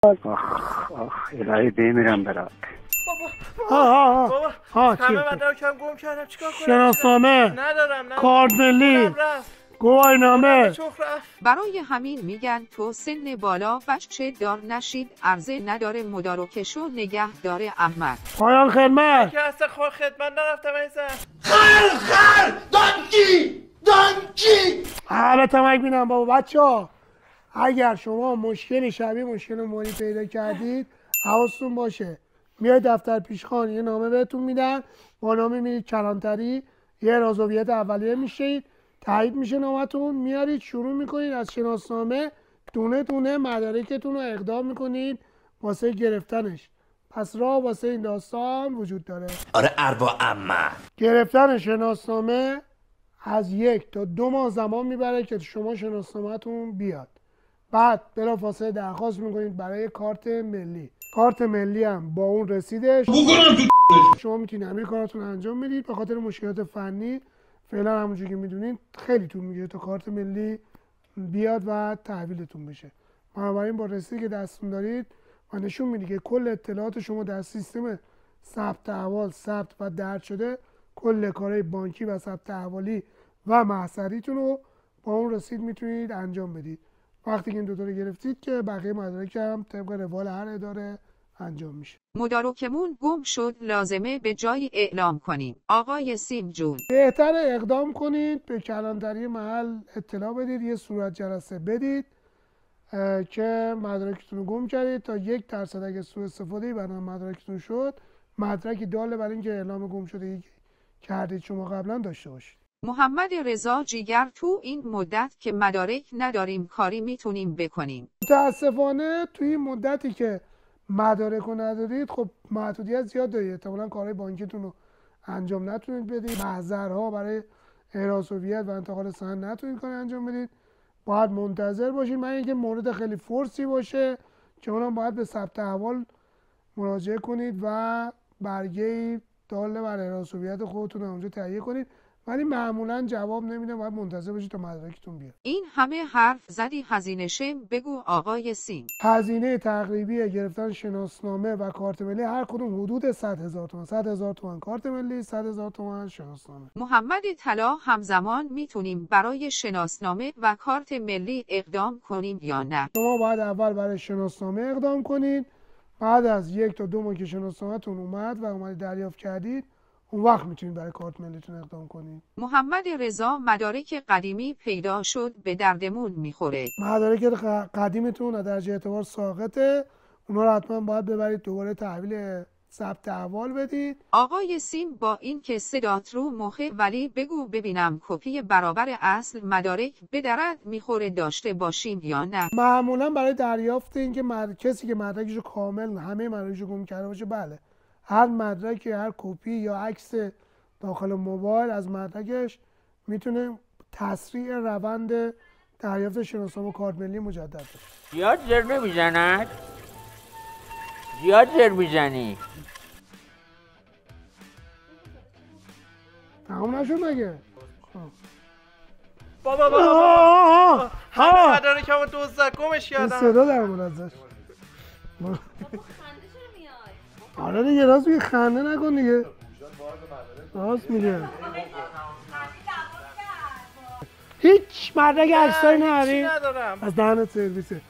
آخ الهی بمیرم برات. بابا همه مدارکم گم کردم، چیکار کنم؟ شناسنامه ندارم. کارت ملی، گواهینامه. برای همین میگن تو سن بالا بچه دار نشید، عرضه نداره مدارکشو نگه داره احمد. پایان خدمت که اصلا خدمت نرفتم ایزن. خر دانکی همه تمک بینم. بابا بچه ها اگر شما مشکلی شبیه مشکل موری پیدا کردید حواستون باشه میاید دفتر پیشخوان یه نامه بهتون میدن، با نامه میرید کلانتری یه رازویت اولیه میشید، تایید میشه نامتون، میارید شروع میکنید از شناسنامه دونه دونه مدارکتون رو اقدام میکنید واسه گرفتنش. پس راه واسه این داستان وجود داره. آره اروا اما گرفتن شناسنامه از 1 تا 2 ماه زمان میبره که شما شناسنامه‌تون بیاد. بعد بلافاصله درخواست میکنید برای کارت ملی. کارت ملی هم با اون رسیدش شما میتونید همه کاراتون انجام بدید. به خاطر مشکلات فنی فعلا همونجوری که میدونید خیلی طول میگیره تا کارت ملی بیاد و تحویلتون بشه. بنابراین با رسیدی که دستتون دارید و نشون میده که کل اطلاعات شما در سیستم ثبت احوال ثبت و درج شده، کل کارهای بانکی و ثبت احوالی و محضریتون رو با اون رسید میتونید انجام بدید. وقتی که این دو تا رو گرفتید که بقیه مدارک هم طبق روال هر اداره انجام میشه. مدارکمون گم شد، لازمه به جایی اعلام کنیم. آقای سیم جون بهتر اقدام کنید، به کلانتری محل اطلاع بدید، یه صورت جلسه بدید که مدارکتون رو گم کردید تا 1% اگه سوء استفاده برای مدارکتون شد، مدرکی داله برای اینکه اعلام گم شده کردید شما قبلا داشته باشید. محمد رضا جیگر تو این مدت که مدارک نداریم کاری میتونیم بکنیم؟ متاسفانه توی این مدتی که مدارک رو ندارید خب محدودیت زیاد دارید، احتمالاً کارهای بانکیتون رو انجام نتونید بدید، محضرها برای احراز هویت و انتقال سند نتونید کاری انجام بدید، باید منتظر باشید. من اینکه مورد خیلی فورسی باشه که اونم باید به ثبت احوال مراجعه کنید و برگه داله بر احراز هویت خودتون رو اونجا تهیه کنید، ولی معمولا جواب نمیده، باید منتظر باشید تا مدارکتون بیاد. این همه حرف زدی هزینه شه، بگو آقای سیم. هزینه تقریبی گرفتن شناسنامه و کارت ملی هر کدوم حدود 100,000 تومان. 100,000 تومان کارت ملی، 100,000 تومان شناسنامه. محمد طلا همزمان میتونیم برای شناسنامه و کارت ملی اقدام کنیم یا نه؟ شما باید اول برای شناسنامه اقدام کنید، بعد از 1 تا 2 ماه که شناسنامه‌تون اومد و اومدید دریافت کردید اون وقت میتونید برای کارت ملیتون اقدام کنید. محمد رضا مدارک قدیمی پیدا شد، به دردمون میخوره. مدارک قدیمتون از درجه اعتبار ساقطه، اونا رو حتما باید ببرید دوباره تحویل ثبت احوال بدید. آقای سیم با این که صدات رو مخه، ولی بگو ببینم کپی برابر اصل مدارک به درد میخوره داشته باشیم یا نه؟ معمولا برای دریافت این که کسی که مدرکش کامل همه مدارکش رو گم کرده باشه، بله هر مدرک هر کپی یا عکس داخل موبایل از مدرکش میتونه تسریع روند دریافت شناسنامه و کارت ملی مجدد بشه. زیاد زر نمیزند؟ زیاد زر میزنی؟ تمام نشد مگه؟ بابا همه مدارکمو دزدن گمش کردم. صدا در مورد ازش. آره دیگه راست میگه، خنده نکن دیگه. راست میگه. هیچ مدرک عکسایی نداری؟ ندارم. از دهنت سرویسه.